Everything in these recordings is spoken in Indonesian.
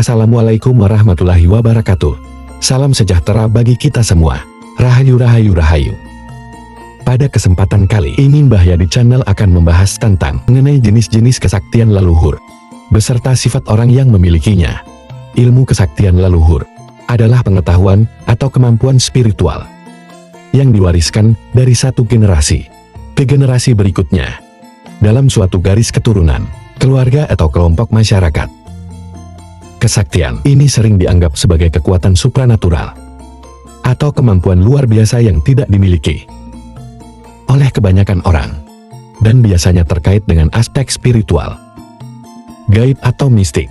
Assalamualaikum warahmatullahi wabarakatuh. Salam sejahtera bagi kita semua. Rahayu rahayu rahayu. Pada kesempatan kali ini Mbah Yadi Channel akan membahas tentang mengenai jenis-jenis kesaktian leluhur beserta sifat orang yang memilikinya. Ilmu kesaktian leluhur adalah pengetahuan atau kemampuan spiritual yang diwariskan dari satu generasi ke generasi berikutnya dalam suatu garis keturunan, keluarga atau kelompok masyarakat. Kesaktian ini sering dianggap sebagai kekuatan supranatural atau kemampuan luar biasa yang tidak dimiliki oleh kebanyakan orang, dan biasanya terkait dengan aspek spiritual, gaib atau mistik.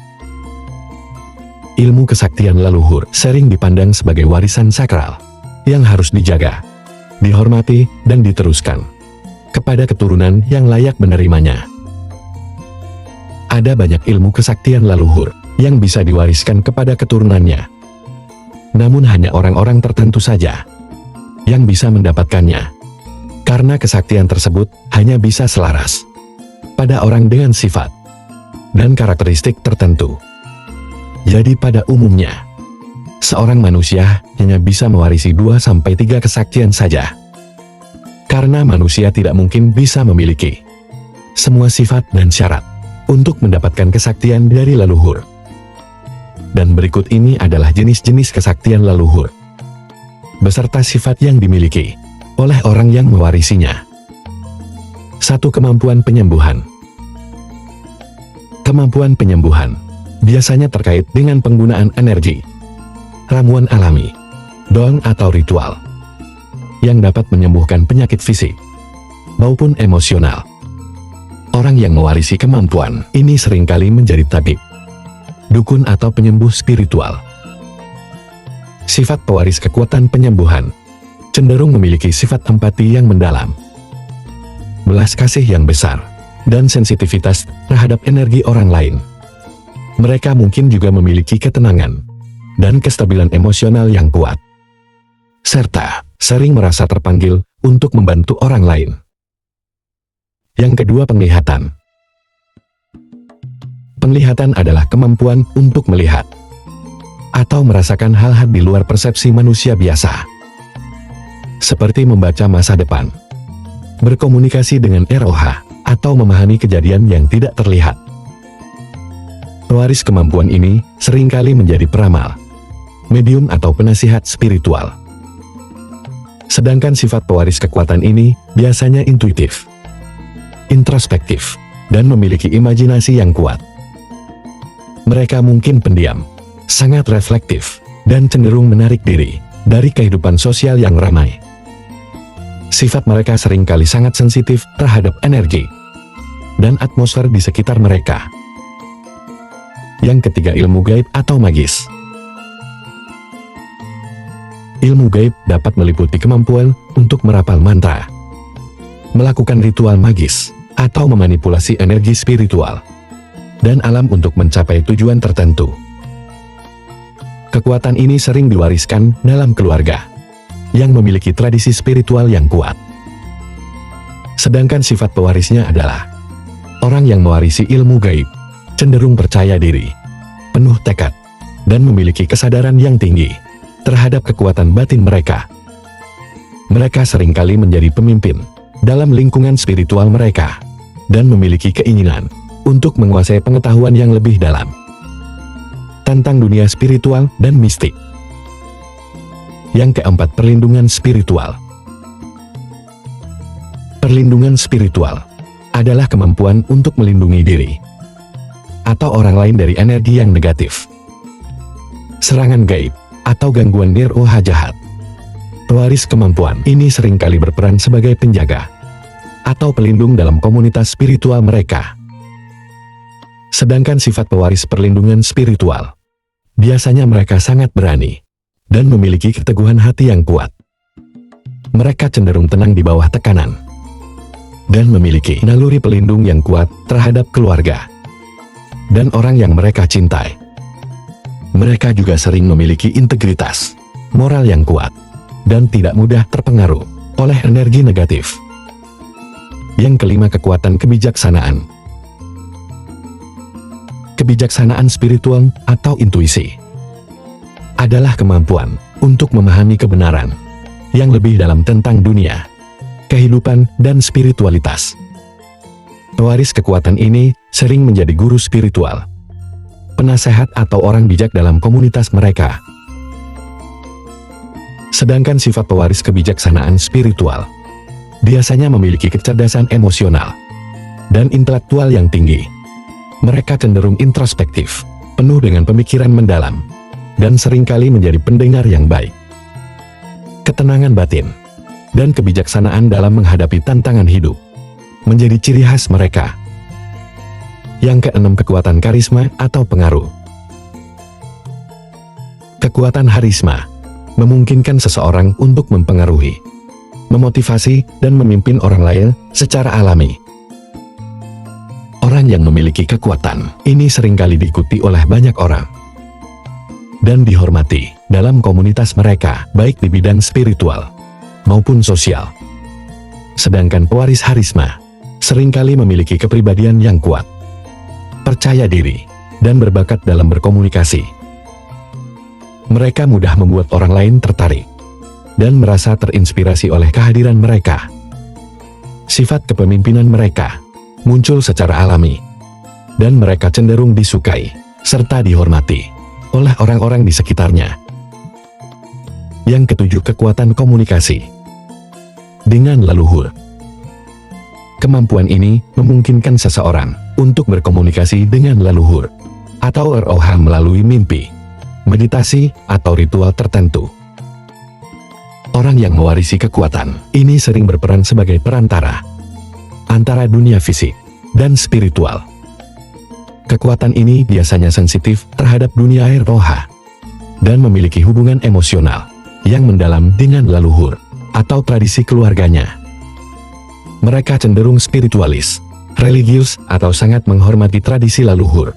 Ilmu kesaktian leluhur sering dipandang sebagai warisan sakral yang harus dijaga, dihormati, dan diteruskan kepada keturunan yang layak menerimanya. Ada banyak ilmu kesaktian leluhur yang bisa diwariskan kepada keturunannya. Namun hanya orang-orang tertentu saja yang bisa mendapatkannya, karena kesaktian tersebut hanya bisa selaras pada orang dengan sifat dan karakteristik tertentu. Jadi pada umumnya, seorang manusia hanya bisa mewarisi 2-3 kesaktian saja, karena manusia tidak mungkin bisa memiliki semua sifat dan syarat untuk mendapatkan kesaktian dari leluhur. Dan berikut ini adalah jenis-jenis kesaktian leluhur beserta sifat yang dimiliki oleh orang yang mewarisinya. 1. Kemampuan penyembuhan. Kemampuan penyembuhan biasanya terkait dengan penggunaan energi, ramuan alami, doang atau ritual yang dapat menyembuhkan penyakit fisik maupun emosional. Orang yang mewarisi kemampuan ini seringkali menjadi tabib, dukun atau penyembuh spiritual. Sifat pewaris kekuatan penyembuhan cenderung memiliki sifat empati yang mendalam, belas kasih yang besar, dan sensitivitas terhadap energi orang lain. Mereka mungkin juga memiliki ketenangan dan kestabilan emosional yang kuat, serta sering merasa terpanggil untuk membantu orang lain. Yang kedua, penglihatan. Penglihatan adalah kemampuan untuk melihat atau merasakan hal-hal di luar persepsi manusia biasa, seperti membaca masa depan, berkomunikasi dengan roh, atau memahami kejadian yang tidak terlihat. Pewaris kemampuan ini seringkali menjadi peramal, medium atau penasihat spiritual. Sedangkan sifat pewaris kekuatan ini biasanya intuitif, introspektif, dan memiliki imajinasi yang kuat. Mereka mungkin pendiam, sangat reflektif, dan cenderung menarik diri dari kehidupan sosial yang ramai. Sifat mereka seringkali sangat sensitif terhadap energi dan atmosfer di sekitar mereka. Yang ketiga, ilmu gaib atau magis. Ilmu gaib dapat meliputi kemampuan untuk merapal mantra, melakukan ritual magis, atau memanipulasi energi spiritual dan alam untuk mencapai tujuan tertentu. Kekuatan ini sering diwariskan dalam keluarga yang memiliki tradisi spiritual yang kuat. Sedangkan sifat pewarisnya adalah orang yang mewarisi ilmu gaib cenderung percaya diri, penuh tekad, dan memiliki kesadaran yang tinggi terhadap kekuatan batin mereka. Mereka seringkali menjadi pemimpin dalam lingkungan spiritual mereka dan memiliki keinginan untuk menguasai pengetahuan yang lebih dalam tentang dunia spiritual dan mistik. Yang keempat, perlindungan spiritual. Perlindungan spiritual adalah kemampuan untuk melindungi diri atau orang lain dari energi yang negatif, serangan gaib, atau gangguan roh jahat. Pewaris kemampuan ini seringkali berperan sebagai penjaga atau pelindung dalam komunitas spiritual mereka. Sedangkan sifat pewaris perlindungan spiritual, biasanya mereka sangat berani dan memiliki keteguhan hati yang kuat. Mereka cenderung tenang di bawah tekanan dan memiliki naluri pelindung yang kuat terhadap keluarga dan orang yang mereka cintai. Mereka juga sering memiliki integritas moral yang kuat dan tidak mudah terpengaruh oleh energi negatif. Yang kelima, kekuatan kebijaksanaan. Kebijaksanaan spiritual atau intuisi adalah kemampuan untuk memahami kebenaran yang lebih dalam tentang dunia, kehidupan, dan spiritualitas. Pewaris kekuatan ini sering menjadi guru spiritual, penasehat atau orang bijak dalam komunitas mereka. Sedangkan sifat pewaris kebijaksanaan spiritual biasanya memiliki kecerdasan emosional dan intelektual yang tinggi. Mereka cenderung introspektif, penuh dengan pemikiran mendalam, dan seringkali menjadi pendengar yang baik. Ketenangan batin dan kebijaksanaan dalam menghadapi tantangan hidup menjadi ciri khas mereka. Yang keenam, kekuatan karisma atau pengaruh. Kekuatan harisma memungkinkan seseorang untuk mempengaruhi, memotivasi, dan memimpin orang lain secara alami. Orang yang memiliki kekuatan ini seringkali diikuti oleh banyak orang dan dihormati dalam komunitas mereka, baik di bidang spiritual maupun sosial. Sedangkan pewaris harisma seringkali memiliki kepribadian yang kuat, percaya diri, dan berbakat dalam berkomunikasi. Mereka mudah membuat orang lain tertarik dan merasa terinspirasi oleh kehadiran mereka. Sifat kepemimpinan mereka muncul secara alami, dan mereka cenderung disukai serta dihormati oleh orang-orang di sekitarnya. Yang ketujuh, kekuatan komunikasi dengan leluhur. Kemampuan ini memungkinkan seseorang untuk berkomunikasi dengan leluhur atau roh melalui mimpi, meditasi, atau ritual tertentu. Orang yang mewarisi kekuatan ini sering berperan sebagai perantara antara dunia fisik dan spiritual. Kekuatan ini biasanya sensitif terhadap dunia air roha dan memiliki hubungan emosional yang mendalam dengan leluhur atau tradisi keluarganya. Mereka cenderung spiritualis, religius, atau sangat menghormati tradisi leluhur.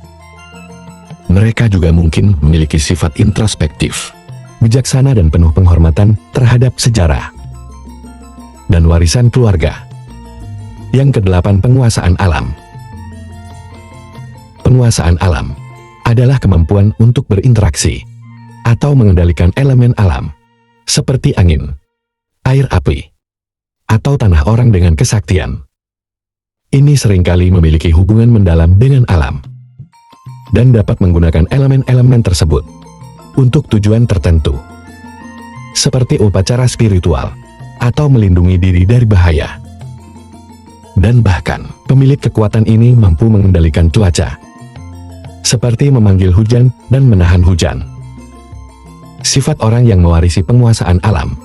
Mereka juga mungkin memiliki sifat introspektif, bijaksana, dan penuh penghormatan terhadap sejarah dan warisan keluarga. Yang kedelapan, penguasaan alam. Penguasaan alam adalah kemampuan untuk berinteraksi atau mengendalikan elemen alam, seperti angin, air, api, atau tanah orang dengan kesaktian. Ini seringkali memiliki hubungan mendalam dengan alam dan dapat menggunakan elemen-elemen tersebut untuk tujuan tertentu, seperti upacara spiritual atau melindungi diri dari bahaya. Dan bahkan, pemilik kekuatan ini mampu mengendalikan cuaca, seperti memanggil hujan dan menahan hujan. Sifat orang yang mewarisi penguasaan alam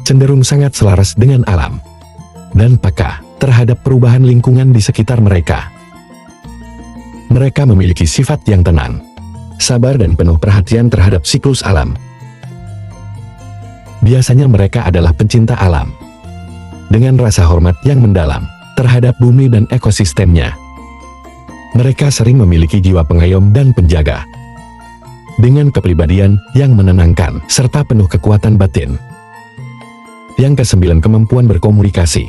cenderung sangat selaras dengan alam dan peka terhadap perubahan lingkungan di sekitar mereka. Mereka memiliki sifat yang tenang, sabar, dan penuh perhatian terhadap siklus alam. Biasanya mereka adalah pencinta alam dengan rasa hormat yang mendalam terhadap bumi dan ekosistemnya. Mereka sering memiliki jiwa pengayom dan penjaga, dengan kepribadian yang menenangkan serta penuh kekuatan batin. Yang kesembilan, kemampuan berkomunikasi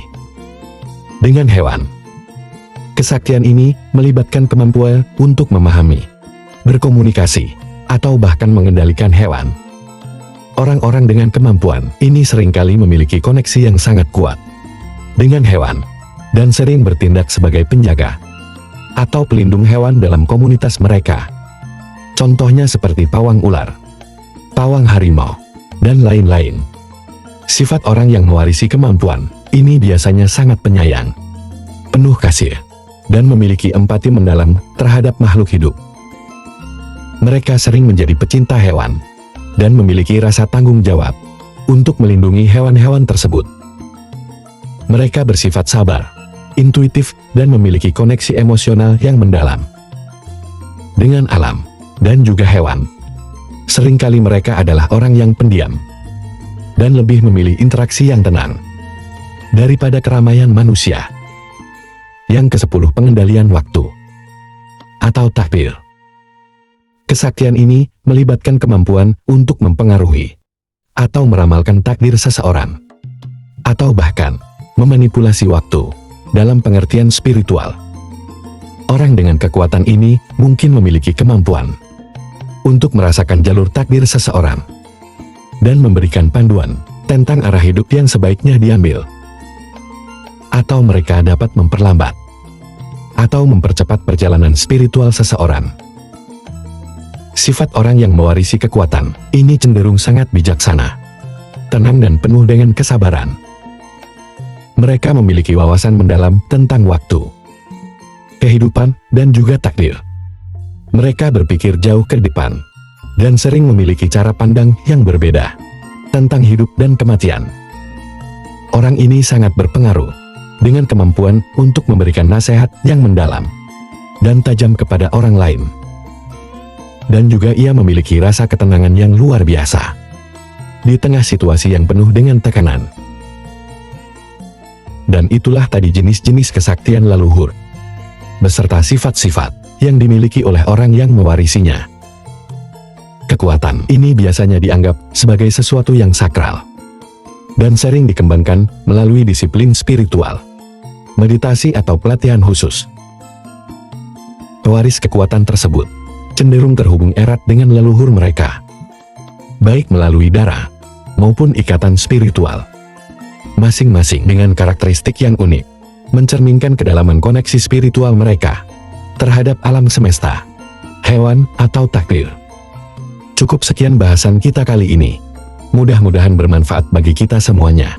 dengan hewan. Kesaktian ini melibatkan kemampuan untuk memahami, berkomunikasi, atau bahkan mengendalikan hewan. Orang-orang dengan kemampuan ini seringkali memiliki koneksi yang sangat kuat dengan hewan dan sering bertindak sebagai penjaga atau pelindung hewan dalam komunitas mereka. Contohnya seperti pawang ular, pawang harimau, dan lain-lain. Sifat orang yang mewarisi kemampuan ini biasanya sangat penyayang, penuh kasih, dan memiliki empati mendalam terhadap makhluk hidup. Mereka sering menjadi pecinta hewan dan memiliki rasa tanggung jawab untuk melindungi hewan-hewan tersebut. Mereka bersifat sabar, intuitif, dan memiliki koneksi emosional yang mendalam dengan alam dan juga hewan. Seringkali mereka adalah orang yang pendiam dan lebih memilih interaksi yang tenang daripada keramaian manusia. Yang ke-10, pengendalian waktu atau takdir. Kesaktian ini melibatkan kemampuan untuk mempengaruhi atau meramalkan takdir seseorang, atau bahkan memanipulasi waktu dalam pengertian spiritual. Orang dengan kekuatan ini mungkin memiliki kemampuan untuk merasakan jalur takdir seseorang dan memberikan panduan tentang arah hidup yang sebaiknya diambil. Atau mereka dapat memperlambat atau mempercepat perjalanan spiritual seseorang. Sifat orang yang mewarisi kekuatan ini cenderung sangat bijaksana, tenang dan penuh dengan kesabaran. Mereka memiliki wawasan mendalam tentang waktu, kehidupan, dan juga takdir. Mereka berpikir jauh ke depan dan sering memiliki cara pandang yang berbeda tentang hidup dan kematian. Orang ini sangat berpengaruh dengan kemampuan untuk memberikan nasihat yang mendalam dan tajam kepada orang lain. Dan juga ia memiliki rasa ketenangan yang luar biasa di tengah situasi yang penuh dengan tekanan. Dan itulah tadi jenis-jenis kesaktian leluhur beserta sifat-sifat yang dimiliki oleh orang yang mewarisinya. Kekuatan ini biasanya dianggap sebagai sesuatu yang sakral dan sering dikembangkan melalui disiplin spiritual, meditasi atau pelatihan khusus. Pewaris kekuatan tersebut cenderung terhubung erat dengan leluhur mereka, baik melalui darah maupun ikatan spiritual. Masing-masing dengan karakteristik yang unik, mencerminkan kedalaman koneksi spiritual mereka terhadap alam semesta, hewan, atau takdir. Cukup sekian bahasan kita kali ini. Mudah-mudahan bermanfaat bagi kita semuanya.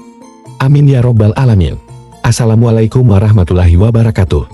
Amin ya robbal alamin. Assalamualaikum warahmatullahi wabarakatuh.